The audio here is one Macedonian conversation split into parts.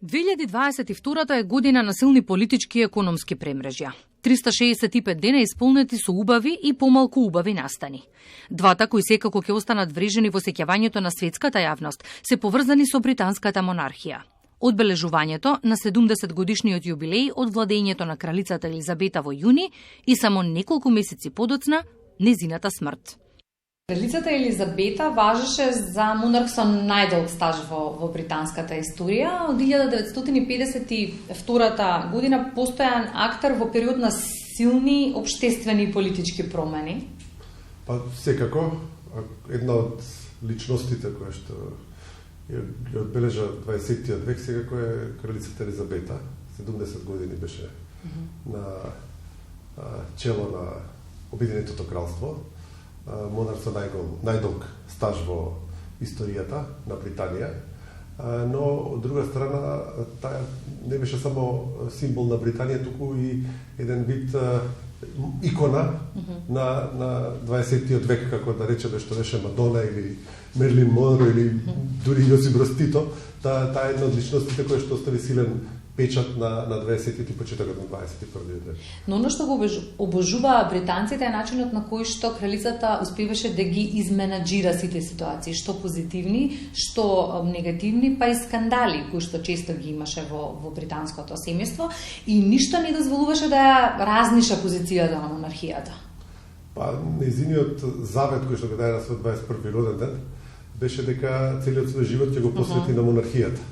2022 е година на силни политички и економски премрежја. 365 дена исполнети со убави и помалку убави настани. Двата, кои секако ќе останат врежени во сеќавањето на светската јавност, се поврзани со британската монархија. Одбележувањето на 70 годишниот јубилеј од владењето на кралицата Елизабета во јуни и само неколку месеци подоцна незината смрт. Кралицата Елизабета важеше за монарх со најдолг стаж во британската историја. Од 1952 година постојан актер во период на силни општествени и политички промени. Па секако една од личностите која што ја одбележа 20-тиот век секако е кралицата Елизабета. 70 години беше на чело на Обединетото кралство. Монарх со најдолг стаж во историјата на Британија, но од друга страна таа не беше само символ на Британија, туку и еден вид икона на 20-тиот век, како да речеме што беше Мадона или Мерлин Монро или дури Јосип Броз Тито. Таа е една од личностите која што остави силен печат на 20-ти и почетокот на 21 век. Но оно што го обожуваа британците е начинот на кој што кралицата успеваше да ги изменаџира сите ситуации, што позитивни, што негативни, па и скандали кои што често ги имаше во британското семејство и ништо не дозволуваше да ја разниша позицијата на монархијата. Па нејзиниот завет кој што го даде на својот 21 роден ден беше дека целиот свој живот ќе го посвети на монархијата.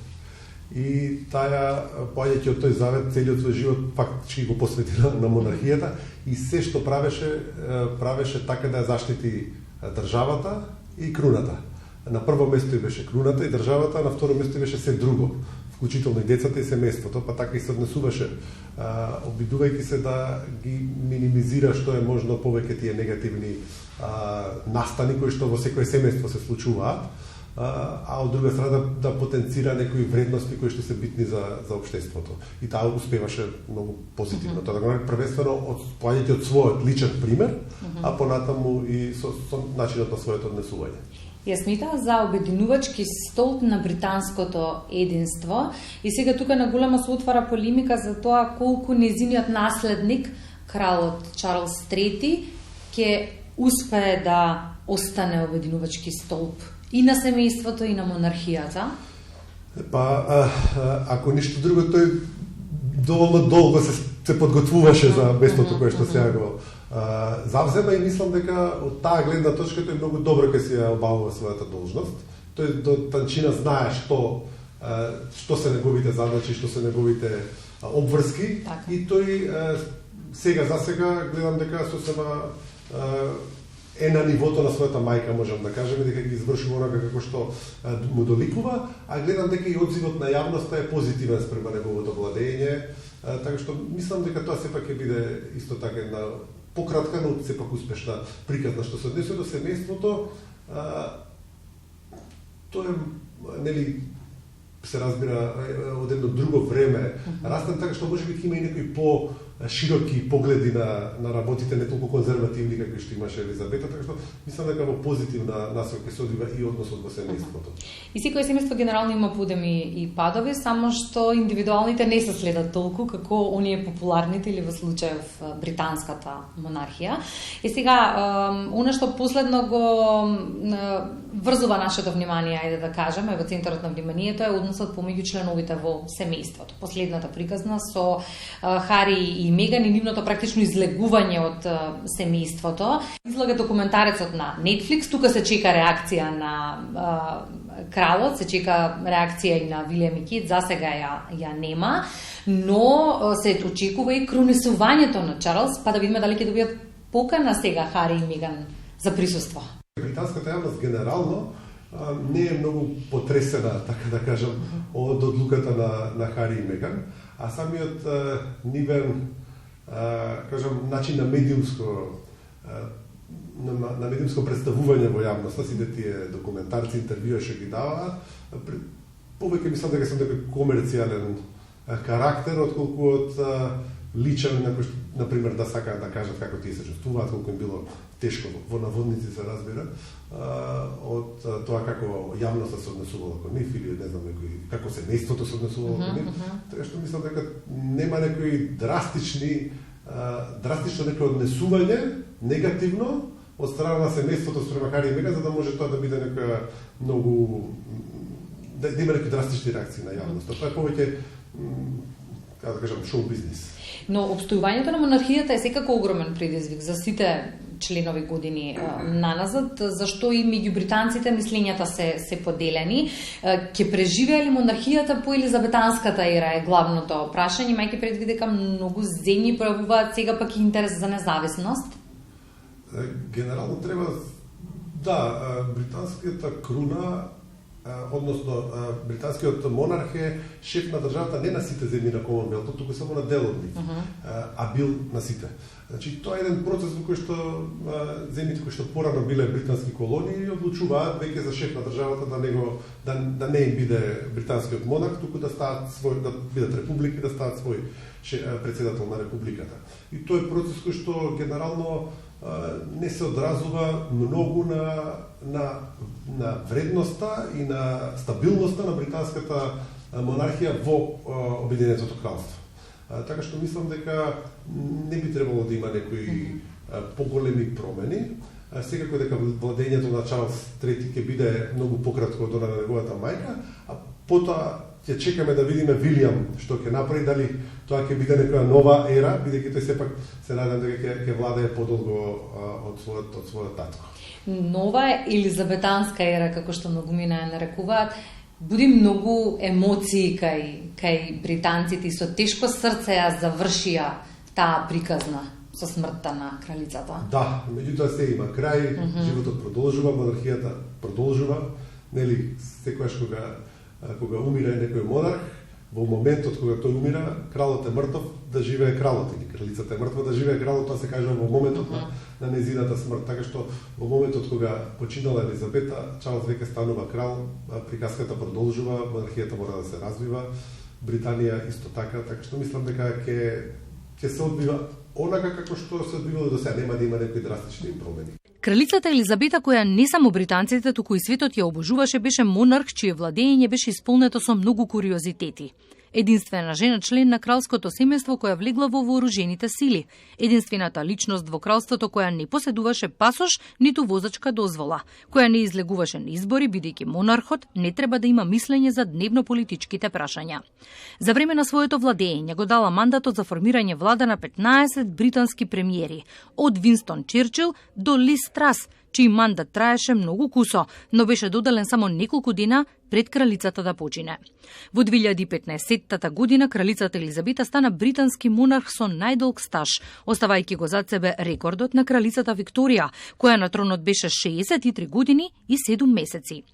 И таа, поаѓајќи од тој завет, целиот свој живот фактички го посвети на монархијата и се што правеше така да ја заштити државата и круната. На прво место беше круната и државата, на второ место беше се друго, вклучително и децата и семејството, па така и се однесуваше, обидувајќи се да ги минимизира што е можно повеќе тие негативни настани кои што во секое семејство се случуваат, а од друга страна да потенцира некои вредности кои што се битни за општеството. И таа успеваше многу позитивно. Тоа да го направи првенствено поаѓајќи од својот личен пример, а понатаму и со начинот на своето однесување. Ја смета за обединувачки столб на британското единство и сега тука на големо се отвара полемика за тоа колку незиниот наследник, кралот Чарлс III, ќе успее да остане обединувачки столб и на семејството и на монархијата. Па ако ништо друго, тој доволно долго се подготвуваше за местото кое што сега го завзема и мислам дека од таа гледна точка тој многу добро ќе се ја обавува својата должност. Тој до танчина знае што се неговите задачи, што се неговите обврски и тој сега за сега гледам дека сосема е на нивото на својата мајка, можам да кажеме, дека ги извршува онака како што му доликува, а гледам дека и одзивот на јавноста е позитивен спрема неговото владење, така што мислам дека тоа сепак ќе биде исто така една пократка, но сепак успешна приказна што се однесува до семејството. Тоа е, нели, се разбира од едно друго време, растен така што можеби има и некои по-широки погледи на работите, не толку конзервативни какви што имаше Елизабета, така што мислам дека во позитивна насока се одвива и односот во семејството. И секој семејство генерално има подеми и падови, само што индивидуалните не се следат толку како оние популарните или во случајов британската монархија. И сега она што последно го врзува нашето внимание, ајде да кажеме, во центарот на вниманието е односот помеѓу членовите во семејството. Последната приказна со Хари и Меган и нивното практично излегување од семејството. Излага документарецот на Netflix, тука се чека реакција на кралот, се чека реакција и на Вилијам и Кейт, за сега ја нема, но се очекува и кронисувањето на Чарлс, па да видиме дали ќе добијат покана сега Хари и Меган за присуство. Британската јавност генерално не е многу потресена, така да кажам, од одлуката на Хари и Меган, а самиот нивен, кажам, начин на медиумско представување во јавноста, сите тие документарци, интервјуи што ги даваат, повеќе мислам дека се некој комерцијален карактер, отколку од личен, например, да сакаат да кажат како тие се чувствуваат, колку им било тешко во наводници се разбира, од тоа како јавноста се однесувала кон нив или не знам некои како семејството се однесувало кон нив. Така што мислам дека нема некои драстично некој однесување негативно од страна на семејството спрема Хари и Меган, за да може тоа да биде некоја многу да има некои драстични реакции на јавноста. Тоа е повеќе како да кажам шоу бизнис. Но обстојувањето на монархијата е секако огромен предизвик за сите членови години наназад, зашто и меѓу британците мислењата се поделени. Ќе преживее ли монархијата по елизабетанската ера е главното прашање, мајќи предвид дека многу земји пројавуваат сега пак интерес за независност? Генерално треба британската круна, односно британскиот монарх е шеф на државата не на сите земји на Комонвелтот, туку само на дел од нив, а бил на сите. Значи тоа е еден процес во кој што земјите кои што порано биле британски колонии одлучуваат веќе за шеф на државата да не им биде британскиот монарх, туку да стават да бидат република, да стават свој председател на републиката. И тоа е процес кој што генерално не се одразува многу на вредноста и на стабилноста на британската монархија во Обединетото кралство. Така што мислам дека не би требало да има некои поголеми промени. Секако дека владењето на Чарлс III ќе биде многу пократко од она на неговата мајка, а потоа ќе чекаме да видиме Вилијам што ќе направи, дали тоа ќе биде некоја нова ера, бидејќи тој сепак се надам дека ќе владее подолго од својот татко. Нова елизабетанска ера, како што многумина ја нарекуваат, буди многу емоции кај британците и со тешко срце ја завршија таа приказна со смртта на кралицата. Да, меѓутоа се има крај, животот продолжува, монархијата продолжува, нели секогаш кога умира некој монарх, во моментот кога тој умира, кралот е мртов, да живее кралот, или кралицата е мртва, да живее кралот, тоа се кажува во моментот на незината смрт. Така што во моментот кога починала Елизабета, Чарлс веќе станува крал, приказката продолжува, монархијата мора да се развива, Британија исто така, така што мислам дека ќе се одбива онака како што се одбивало до сега, нема да има некои драстични промени. Кралицата Елизабета, која не само британците, туку и светот ја обожуваше, беше монарх чие владење беше исполнето со многу куриозитети. Единствена жена член на кралското семејство која влегла во вооружените сили. Единствената личност во кралството која не поседуваше пасош, ниту возачка дозвола, која не излегуваше на избори, бидејќи монархот не треба да има мислење за дневно-политичките прашања. За време на своето владење го дала мандатот за формирање влада на 15 британски премиери, од Винстон Черчил до Лиз Трас, чиј мандат траеше многу кусо, но беше доделен само неколку дена пред кралицата да почине. Во 2015 година кралицата Елизабета стана британски монарх со најдолг стаж, оставајќи го зад себе рекордот на кралицата Викторија, која на тронот беше 63 години и 7 месеци.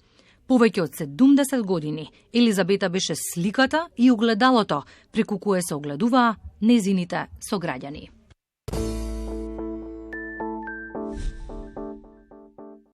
Повеќе од 70 години Елизабета беше сликата и огледалото преку кое се огледуваа незините сограѓани.